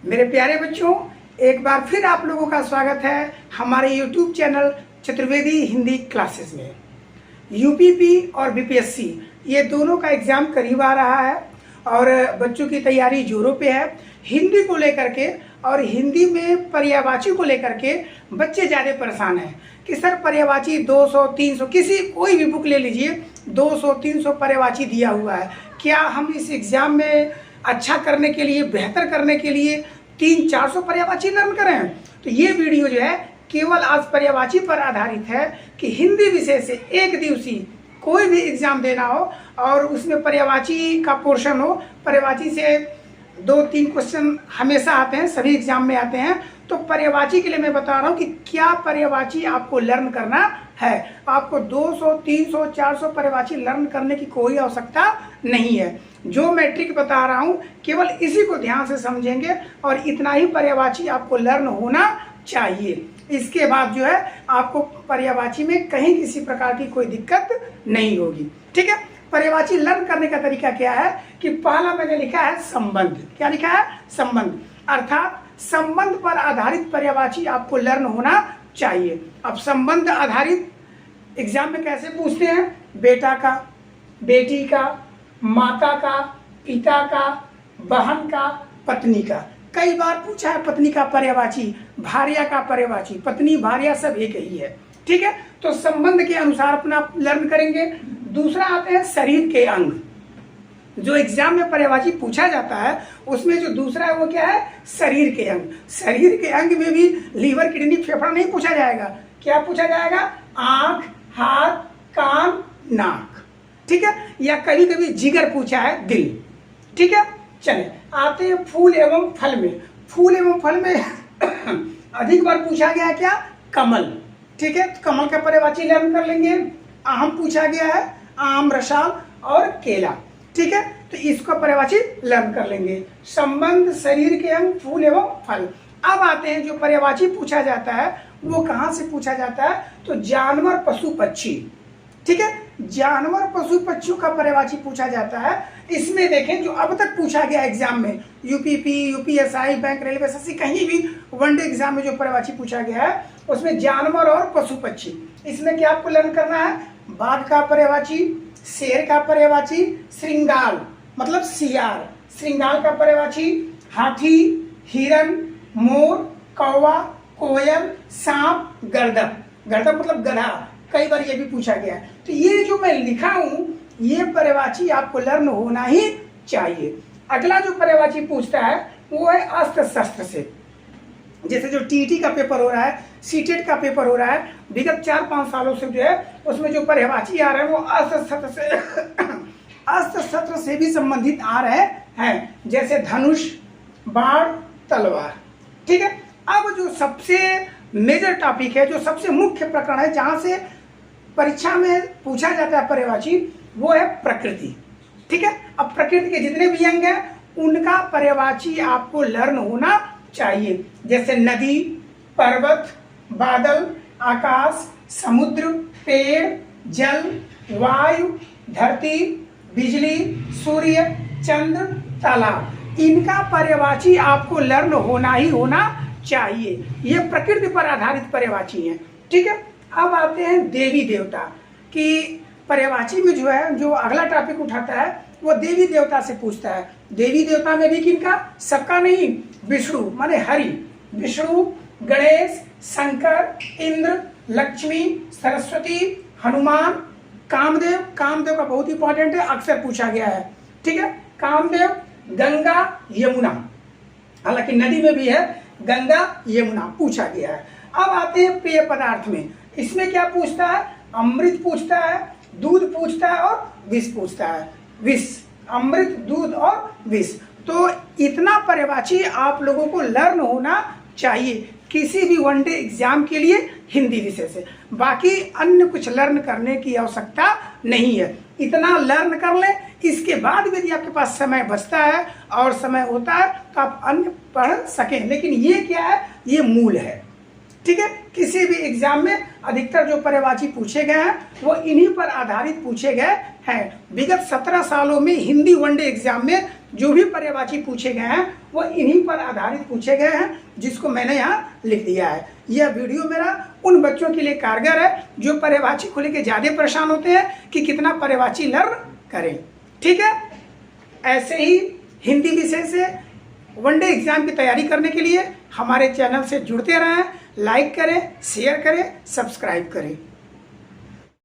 मेरे प्यारे बच्चों, एक बार फिर आप लोगों का स्वागत है हमारे YouTube channel Chaturvedi Hindi classes में। यूपीपी और बीपीएससी ये दोनों का एग्ज़ाम करीब आ रहा है और बच्चों की तैयारी जोरों पे है। हिंदी को लेकर के और हिंदी में पर्यायवाची को लेकर के बच्चे ज़्यादा परेशान हैं कि सर पर्यायवाची 200 300 कोई भी बुक ले लीजिए 200 300 पर्यायवाची दिया हुआ है। क्या हम इस एग्ज़ाम में अच्छा करने के लिए, बेहतर करने के लिए 300-400 पर्यायवाची लर्न करें? तो ये वीडियो जो है केवल आज पर्यायवाची पर आधारित है कि हिंदी विषय से एक दिवसीय कोई भी एग्जाम देना हो और उसमें पर्यायवाची का पोर्शन हो। पर्यायवाची से 2-3 क्वेश्चन हमेशा आते हैं, सभी एग्जाम में आते हैं। तो पर्यायवाची के लिए मैं बता रहा हूँ कि क्या पर्यायवाची आपको लर्न करना है। आपको 200 300 400 पर्यायवाची लर्न करने की कोई आवश्यकता नहीं है। जो मैं ट्रिक बता रहा हूँ केवल इसी को ध्यान से समझेंगे और इतना ही पर्यायवाची आपको लर्न होना चाहिए। इसके बाद जो है आपको पर्यायवाची में कहीं किसी प्रकार की कोई दिक्कत नहीं होगी। ठीक है, पर्यायवाची लर्न करने का तरीका क्या है कि पहला मैंने लिखा है संबंध। क्या लिखा है? संबंध। अर्थात संबंध पर आधारित पर्यायवाची आपको लर्न होना चाहिए। अब संबंध आधारित एग्जाम में कैसे पूछते हैं? बेटा का, बेटी का, माता का, पिता का, बहन का, पत्नी का। कई बार पूछा है पत्नी का पर्यायवाची, भार्या का पर्यायवाची। पत्नी भार्या सब एक ही है। ठीक है, तो संबंध के अनुसार अपना लर्न करेंगे। दूसरा आते हैं शरीर के अंग। जो एग्जाम में पर्यायवाची पूछा जाता है उसमें जो दूसरा है वो क्या है? शरीर के अंग। शरीर के अंग में भी लीवर, किडनी, फेफड़ा नहीं पूछा जाएगा। क्या पूछा जाएगा? आंख, हाथ, कान, नाक। ठीक है, या कभी कभी जिगर पूछा है, दिल। ठीक है, चले आते हैं फूल एवं फल में। फूल एवं फल में अधिक बार पूछा गया क्या? कमल। ठीक है, तो कमल का पर्यायवाची लर्न कर लेंगे। आम पूछा गया है, आम, रसाल और केला। ठीक है, तो इसको पर्यायवाची लर्न कर लेंगे। संबंध, शरीर के अंग, फूल एवं फल। अब आते हैं जो पर्यायवाची पूछा जाता है वो कहाँ से पूछा जाता है? तो जानवर, पशु, पक्षी। ठीक है, जानवर, पशु, पक्षियों का पर्यायवाची पूछा जाता है। इसमें देखें जो अब तक पूछा गया एग्जाम में, UPP, UPSI, bank, railway, SSC, कहीं भी वनडे एग्जाम में जो पर्यायवाची पूछा गया है उसमें जानवर और पशु पक्षी। इसमें क्या आपको लर्न करना है? बाघ का पर्यायवाची, शेर का पर्यायवाची, श्रृंगाल मतलब सियार, श्रृंगाल का पर्यायवाची, हाथी, हिरन, मोर, कौवा, कोयल, सांप, गर्दभ। गर्दभ मतलब गधा, कई बार ये भी पूछा गया है। तो ये जो मैं लिखा हूं ये पर्यायवाची आपको लर्न होना ही चाहिए। अगला जो पर्यायवाची पूछता है वो है अस्त्र शस्त्र से। जैसे जो टीटी का पेपर हो रहा है, सीटेट का पेपर हो रहा है, विगत 4-5 सालों से जो है उसमें जो पर्यायवाची आ रहे हैं वो अस्त्र शस्त्र से अस्त्र शस्त्र से भी संबंधित आ रहे हैं, जैसे धनुष, बाण, तलवार। ठीक है, अब जो सबसे मेजर टॉपिक है, जो सबसे मुख्य प्रकरण है जहां से परीक्षा में पूछा जाता है पर्यायवाची, वो है प्रकृति। ठीक है, अब प्रकृति के जितने भी अंग हैं उनका पर्यायवाची आपको लर्न होना चाहिए। जैसे नदी, पर्वत, बादल, आकाश, समुद्र, पेड़, जल, वायु, धरती, बिजली, सूर्य, चंद्र, तालाब। इनका पर्यायवाची आपको लर्न होना ही होना चाहिए। ये प्रकृति पर आधारित पर्यायवाची है। ठीक है, अब आते हैं देवी देवता की पर्यायवाची में जो है, जो अगला टॉपिक उठाता है वो देवी देवता से पूछता है। देवी देवता में भी किनका? सबका नहीं, विष्णु माने हरि, विष्णु, गणेश, शंकर, इंद्र, लक्ष्मी, सरस्वती, हनुमान, कामदेव। कामदेव का बहुत इंपॉर्टेंट है, अक्सर पूछा गया है। ठीक है, कामदेव, गंगा, यमुना, हालांकि नदी में भी है, गंगा, यमुना पूछा गया है। अब आते हैं पेय पदार्थ में। इसमें क्या पूछता है? अमृत पूछता है, दूध पूछता है और विष पूछता है। विष, अमृत, दूध और विष। तो इतना पर्यायवाची आप लोगों को लर्न होना चाहिए किसी भी वनडे एग्जाम के लिए हिंदी विषय से। बाकी अन्य कुछ लर्न करने की आवश्यकता नहीं है। इतना लर्न कर लें, इसके बाद यदि आपके पास समय बचता है और समय होता है तो आप अन्य पढ़ सकें। लेकिन ये क्या है? ये मूल है। ठीक है, किसी भी एग्जाम में अधिकतर जो पर्यायवाची पूछे गए हैं वो इन्हीं पर आधारित पूछे गए हैं। विगत 17 सालों में हिंदी वनडे एग्जाम में जो भी पर्यायवाची पूछे गए हैं वो इन्हीं पर आधारित पूछे गए हैं, जिसको मैंने यहाँ लिख दिया है। यह वीडियो मेरा उन बच्चों के लिए कारगर है जो पर्यायवाची को लेकर ज़्यादा परेशान होते हैं कि कितना पर्यायवाची लर्न करें। ठीक है, ऐसे ही हिंदी विषय से वनडे एग्जाम की तैयारी करने के लिए हमारे चैनल से जुड़ते रहें, लाइक करें, शेयर करें, सब्सक्राइब करें।